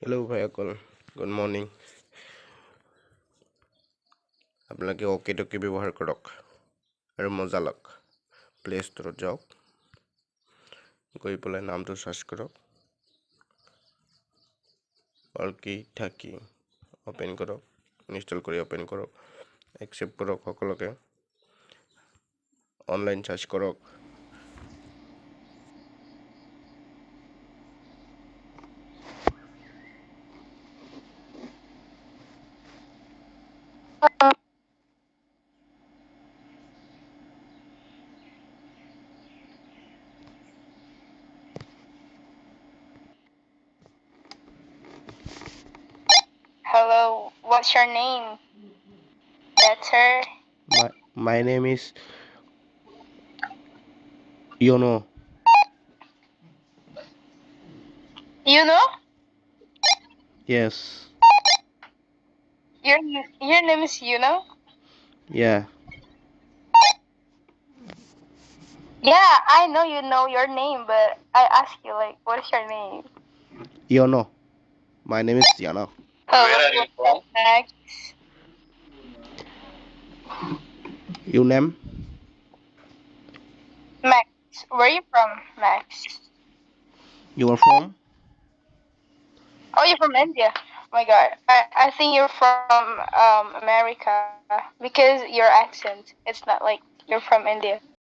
Hello' ভাইসকল, good morning. আপোনালোকে okay ট'কে ব্যৱহাৰ কৰক আৰু মজা লওক। প্লে' ষ্ট'ৰত যাওক, গৈ পেলাই নামটো চাৰ্চ কৰক, থাকে অ'পেন কৰক, ইনষ্টল কৰি অ'পেন কৰক, একচেপ্ট কৰক সকলোকে, অনলাইন চাৰ্চ কৰক। Hello, what's your name? Better. My name is Yono. You know? Yes. Your your name is Yuno? Yeah. Yeah, I know you know your name, but I ask you like, what's your name? Yono. My name is Yono. Where are you from? Max. You name? Max. Where are you from, Max? You are from? Oh, you're from India. Oh my God, I think you're from America because your accent. It's not like you're from India.